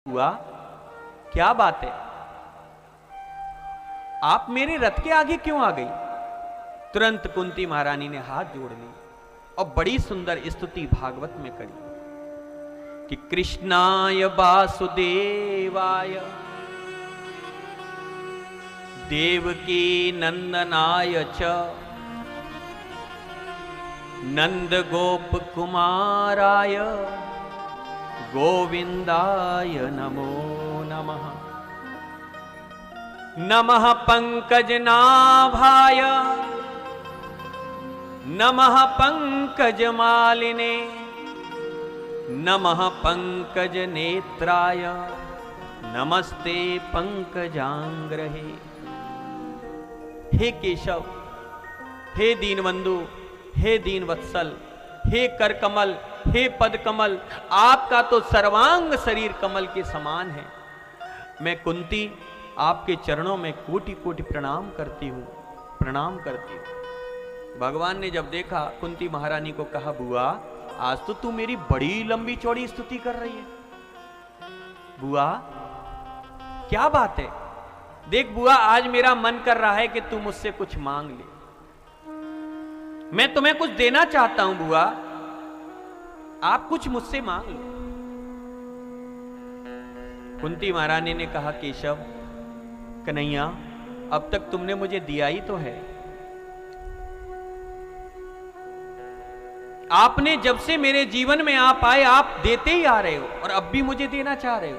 हुआ, क्या बात है, आप मेरे रथ के आगे क्यों आ गई? तुरंत कुंती महारानी ने हाथ जोड़ ली और बड़ी सुंदर स्तुति भागवत में करी कि कृष्णाय वासुदेवाय देवकी नंदनाय च नंद गोप कुमाराय गोविंदाय नमो नमः। नमः पंकजनाभाय नमः पंकजमालिने नमः पंकजनेत्राय नमस्ते पंकजांग्रहे। हे केशव, हे दीनबंधु, हे दीनवत्सल, हे करकमल, हे पदकमल, आपका तो सर्वांग शरीर कमल के समान है। मैं कुंती आपके चरणों में कोटि कोटि प्रणाम करती हूं, प्रणाम करती हूं। भगवान ने जब देखा, कुंती महारानी को कहा, बुआ आज तो तू मेरी बड़ी लंबी चौड़ी स्तुति कर रही है। बुआ क्या बात है? देख बुआ, आज मेरा मन कर रहा है कि तू मुझसे कुछ मांग ले। मैं तुम्हें कुछ देना चाहता हूं बुआ, आप कुछ मुझसे मांग लो। कुंती महारानी ने कहा, केशव कन्हैया, अब तक तुमने मुझे दिया ही तो है। आपने जब से मेरे जीवन में आप आए, आप देते ही आ रहे हो और अब भी मुझे देना चाह रहे हो।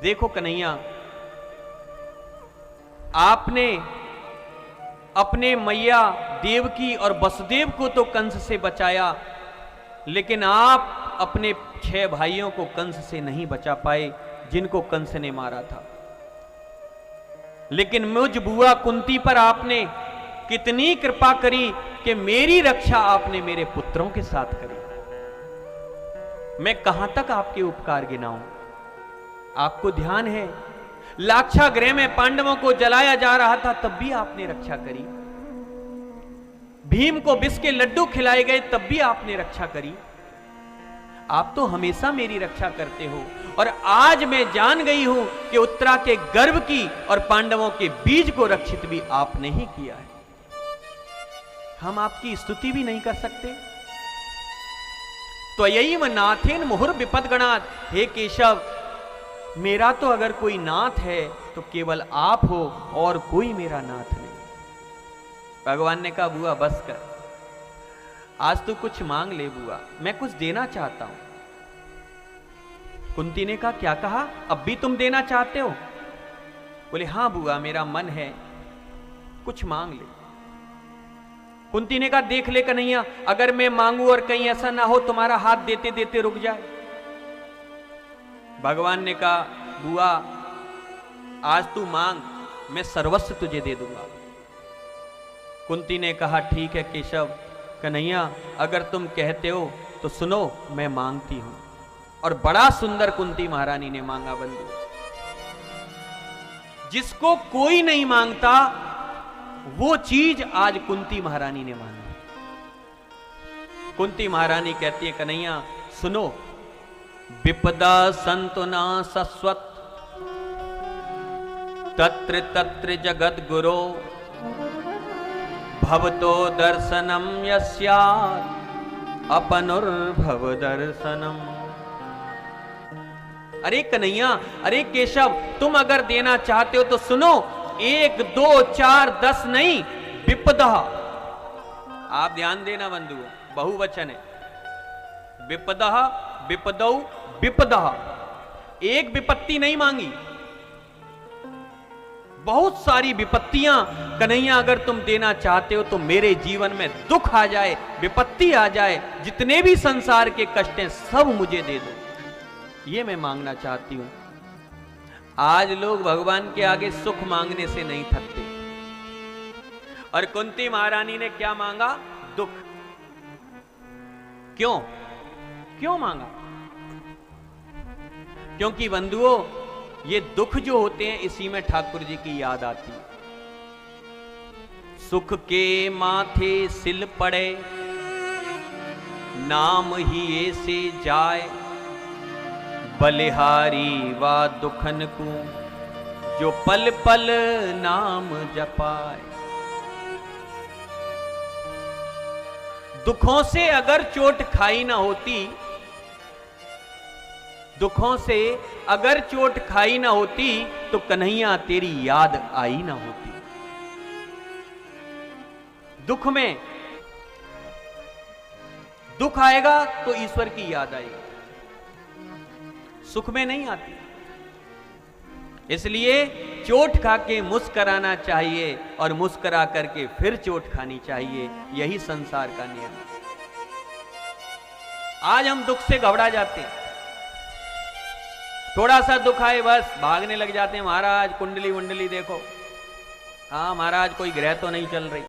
देखो कन्हैया, आपने अपने मैया देवकी और वसुदेव को तो कंस से बचाया, लेकिन आप अपने 6 भाइयों को कंस से नहीं बचा पाए जिनको कंस ने मारा था। लेकिन मुझ बुआ कुंती पर आपने कितनी कृपा करी कि मेरी रक्षा आपने मेरे पुत्रों के साथ करी। मैं कहां तक आपके उपकार गिनाऊं? आपको ध्यान है, लाक्षागृह में पांडवों को जलाया जा रहा था, तब भी आपने रक्षा करी। भीम को विष के लड्डू खिलाए गए, तब भी आपने रक्षा करी। आप तो हमेशा मेरी रक्षा करते हो। और आज मैं जान गई हूं कि उत्तरा के गर्भ की और पांडवों के बीज को रक्षित भी आपने ही किया है। हम आपकी स्तुति भी नहीं कर सकते? त्वयैव नाथेन मुहुर विपदगणात्। हे केशव, मेरा तो अगर कोई नाथ है तो केवल आप हो और कोई मेरा नाथ नहीं। भगवान ने कहा, बुआ बस कर, आज तू कुछ मांग ले बुआ, मैं कुछ देना चाहता हूं। कुंती ने कहा, क्या कहा? अब भी तुम देना चाहते हो? बोले, हां बुआ, मेरा मन है, कुछ मांग ले। कुंती ने कहा, देख ले कन्हैया, अगर मैं मांगू और कहीं ऐसा ना हो तुम्हारा हाथ देते देते रुक जाए। भगवान ने कहा, बुआ आज तू मांग, मैं सर्वस्व तुझे दे दूंगा। कुंती ने कहा, ठीक है केशव, कन्हैया अगर तुम कहते हो तो सुनो, मैं मांगती हूं। और बड़ा सुंदर कुंती महारानी ने मांगा बंधु। जिसको कोई नहीं मांगता वो चीज आज कुंती महारानी ने मांगी। कुंती महारानी कहती है, कन्हैया सुनो, विपदा संतु ना सस्वत तत्र तत्र जगद गुरो भवतो दर्शनम यस्यात् अपनुर्भव दर्शनम। अरे कन्हैया, अरे केशव, तुम अगर देना चाहते हो तो सुनो, 1 2 4 10 नहीं, विपदा। आप ध्यान देना बंधु, बहुवचन है। विपदा, विपदौ, विपदा। एक विपत्ति नहीं मांगी, बहुत सारी विपत्तियां। कन्हैया अगर तुम देना चाहते हो तो मेरे जीवन में दुख आ जाए, विपत्ति आ जाए, जितने भी संसार के कष्ट हैं सब मुझे दे दो, ये मैं मांगना चाहती हूं। आज लोग भगवान के आगे सुख मांगने से नहीं थकते, और कुंती महारानी ने क्या मांगा? दुख। क्यों क्यों मांगा? क्योंकि बंधुओं, ये दुख जो होते हैं इसी में ठाकुर जी की याद आती है। सुख के माथे सिल पड़े, नाम ही ऐसे जाए, बलिहारी वा दुखन को जो पल पल नाम जपाए। दुखों से अगर चोट खाई ना होती, दुखों से अगर चोट खाई ना होती तो कन्हैया तेरी याद आई ना होती। दुख में दुख आएगा तो ईश्वर की याद आएगी, सुख में नहीं आती। इसलिए चोट खा के मुस्कराना चाहिए और मुस्करा करके फिर चोट खानी चाहिए, यही संसार का नियम है। आज हम दुख से घबरा जाते हैं, थोड़ा सा दुख आए बस भागने लग जाते हैं, महाराज कुंडली वंडली देखो, हाँ महाराज कोई ग्रह तो नहीं चल रही।